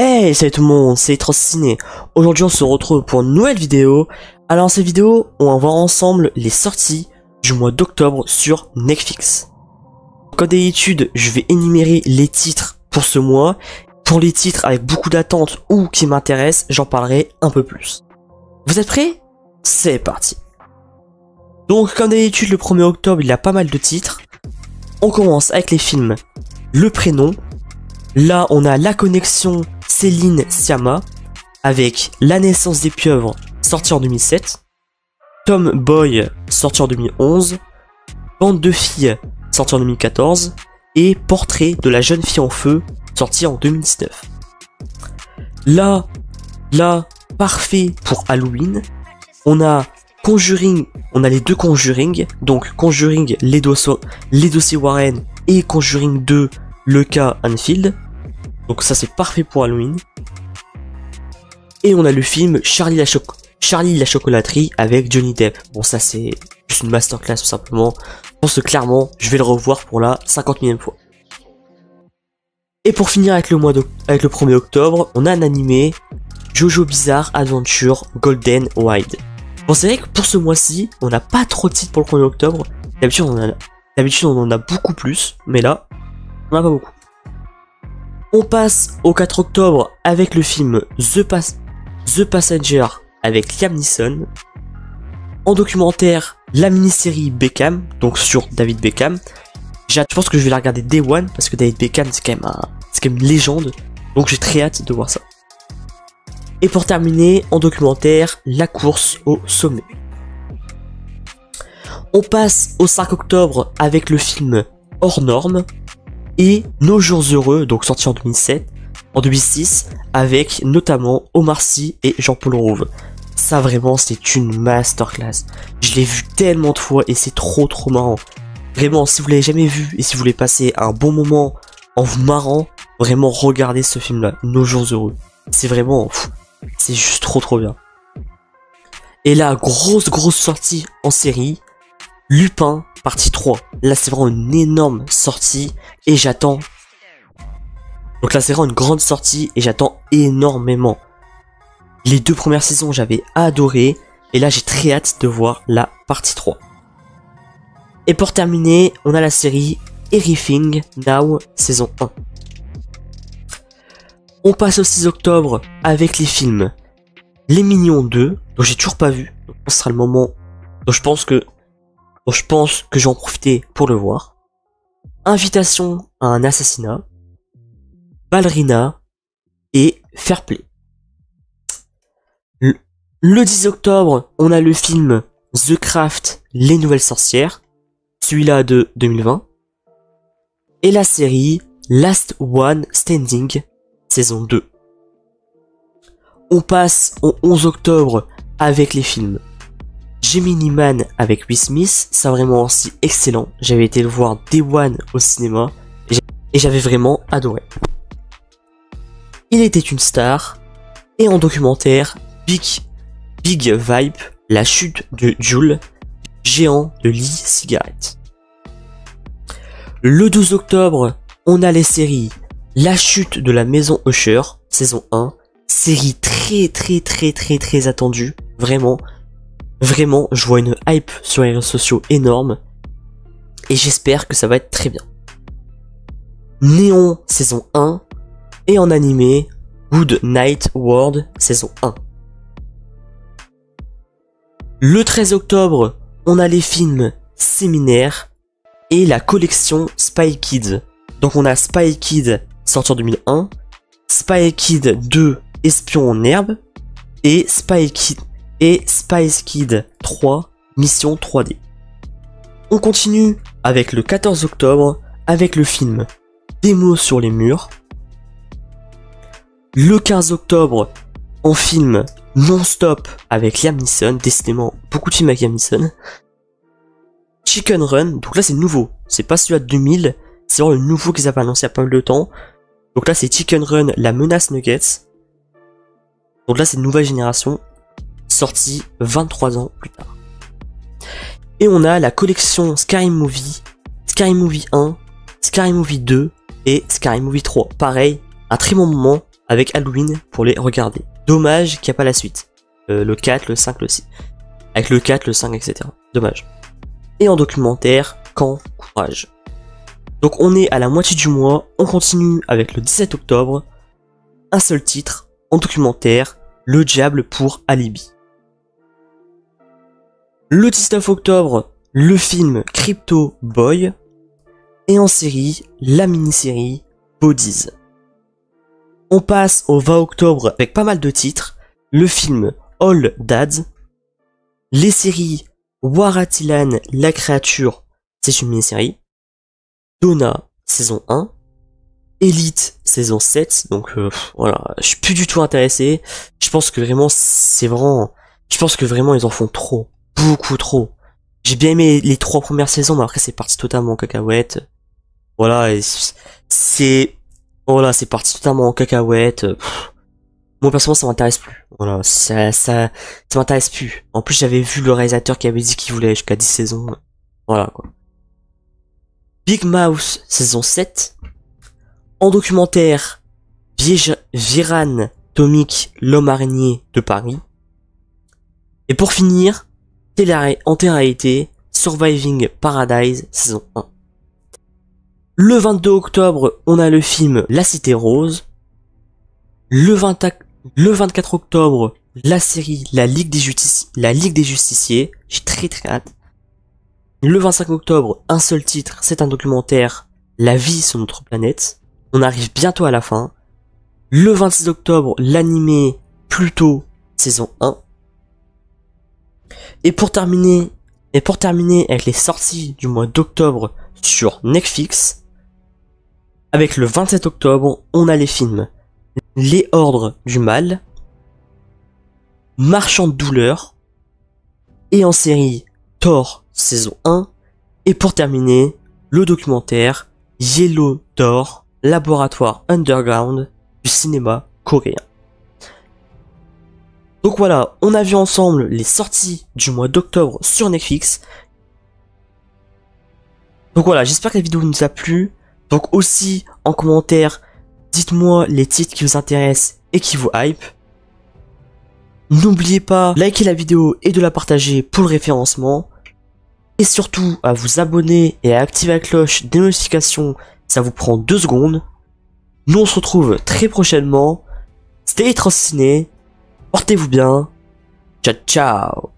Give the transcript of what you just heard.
Hey, salut tout le monde, c'est Trociné. Aujourd'hui on se retrouve pour une nouvelle vidéo. Alors dans cette vidéo, on va voir ensemble les sorties du mois d'octobre sur Netflix. Comme d'habitude, je vais énumérer les titres pour ce mois. Pour les titres avec beaucoup d'attentes ou qui m'intéressent, j'en parlerai un peu plus. Vous êtes prêts? C'est parti. Donc comme d'habitude, le 1er octobre, il y a pas mal de titres. On commence avec les films Le Prénom. Là, on a La Connexion Céline Sciamma avec La Naissance des Pieuvres, sorti en 2007. Tom Boy, sorti en 2011. Bande de filles, sorti en 2014. Et Portrait de la jeune fille en feu, sorti en 2019. Là, parfait pour Halloween. On a Conjuring, on a les deux Conjuring. Donc Conjuring, les dossiers Warren et Conjuring 2, le cas Anfield. Donc ça c'est parfait pour Halloween. Et on a le film Charlie la chocolaterie avec Johnny Depp. Bon ça c'est juste une masterclass tout simplement. Je pense que clairement je vais le revoir pour la 50 millième fois. Et pour finir avec le 1er octobre, on a un animé Jojo Bizarre Adventure Golden Wild. Bon c'est vrai que pour ce mois-ci, on n'a pas trop de titres pour le 1er octobre. D'habitude on en a beaucoup plus, mais là, on n'en a pas beaucoup. On passe au 4 octobre avec le film The Passenger avec Liam Neeson. En documentaire, la mini-série Beckham, donc sur David Beckham. Je pense que je vais la regarder Day One parce que David Beckham c'est quand même une légende. Donc j'ai très hâte de voir ça. Et pour terminer, en documentaire, La course au sommet. On passe au 5 octobre avec le film Hors Normes. Et Nos Jours Heureux, donc sorti en 2006, avec notamment Omar Sy et Jean-Paul Rouve. Ça vraiment, c'est une masterclass. Je l'ai vu tellement de fois et c'est trop marrant. Vraiment, si vous l'avez jamais vu et si vous voulez passer un bon moment en vous marrant, vraiment regardez ce film-là, Nos Jours Heureux. C'est vraiment, c'est juste trop bien. Et là, grosse sortie en série, Lupin partie 3. Là c'est vraiment une énorme sortie et j'attends. Donc là c'est vraiment une grande sortie et j'attends énormément. Les 2 premières saisons j'avais adoré et là j'ai très hâte de voir la partie 3. Et pour terminer, on a la série Everything Now saison 1. On passe au 6 octobre avec les films Les Mignons 2, dont j'ai toujours pas vu. Donc ce sera le moment. Donc je pense que je vais en profiter pour le voir. Invitation à un assassinat, Ballerina et Fair Play. Le 10 octobre, on a le film The Craft, Les Nouvelles Sorcières, celui-là de 2020. Et la série Last One Standing, saison 2. On passe au 11 octobre avec les films Gemini Man avec Will Smith, ça vraiment aussi excellent. J'avais été le voir Day One au cinéma et j'avais vraiment adoré. Il était une star. Et en documentaire, Big Vibe, la chute de Jules, géant de Lee Cigarette. Le 12 octobre, on a les séries La chute de la maison Usher, saison 1, série très attendue, Vraiment, je vois une hype sur les réseaux sociaux énorme et j'espère que ça va être très bien. Néon saison 1 et en animé Good Night World saison 1. Le 13 octobre, on a les films Séminaire et la collection Spy Kids. Donc on a Spy Kids sorti en 2001, Spy Kids 2 Espion en herbe et Spice Kid 3, Mission 3D. On continue avec le 14 octobre, avec le film Des mots sur les murs. Le 15 octobre, en film Non-Stop avec Liam Neeson, décidément beaucoup de films avec Liam Neeson. Chicken Run, donc là c'est nouveau, c'est pas celui de 2000, c'est vraiment le nouveau qu'ils avaient annoncé il y a pas mal de temps. Donc là c'est Chicken Run, la menace Nuggets. Donc là c'est une nouvelle génération. Sorti 23 ans plus tard. Et on a la collection Scary Movie 1, Scary Movie 2 et Scary Movie 3. Pareil, un très bon moment avec Halloween pour les regarder. Dommage qu'il n'y a pas la suite. Le 4, le 5, le 6. Avec le 4, le 5, etc. Dommage. Et en documentaire, Quand Courage. Donc on est à la moitié du mois, on continue avec le 17 octobre. Un seul titre, en documentaire, Le Diable pour Alibi. Le 19 octobre, le film Crypto Boy. Et en série, la mini-série Bodies. On passe au 20 octobre avec pas mal de titres. Le film All Dads. Les séries Waratilan, la créature, c'est une mini-série. Donna, saison 1. Elite, saison 7. Donc voilà, je suis plus du tout intéressé. Je pense que vraiment, je pense que vraiment ils en font trop. Beaucoup trop. J'ai bien aimé les 3 premières saisons, mais après c'est parti totalement en cacahuète. Voilà, voilà, c'est parti totalement en cacahuète. Moi personnellement ça m'intéresse plus. Voilà, ça m'intéresse plus. En plus j'avais vu le réalisateur qui avait dit qu'il voulait jusqu'à 10 saisons. Voilà quoi. Big Mouth saison 7. En documentaire, Viran Tomic, l'homme araignée de Paris. Et pour finir, en télé-réalité, Surviving Paradise saison 1. Le 22 octobre, on a le film La Cité Rose. Le 24 octobre, la série La Ligue des Justiciers. J'ai très hâte. Le 25 octobre, un seul titre, c'est un documentaire, La vie sur notre planète. On arrive bientôt à la fin. Le 26 octobre, l'animé Pluto, saison 1. Et pour terminer avec les sorties du mois d'octobre sur Netflix, avec le 27 octobre, on a les films Les Ordres du Mal, Marchand de douleur, et en série Thor saison 1, et pour terminer, le documentaire Yellow Door, laboratoire underground du cinéma coréen. Donc voilà, on a vu ensemble les sorties du mois d'octobre sur Netflix. Donc voilà, j'espère que la vidéo nous a plu. Donc aussi, en commentaire, dites-moi les titres qui vous intéressent et qui vous hype. N'oubliez pas de liker la vidéo et de la partager pour le référencement. Et surtout, à vous abonner et à activer la cloche des notifications, ça vous prend 2 secondes. Nous on se retrouve très prochainement. C'était Ciné. Portez-vous bien. Ciao ciao.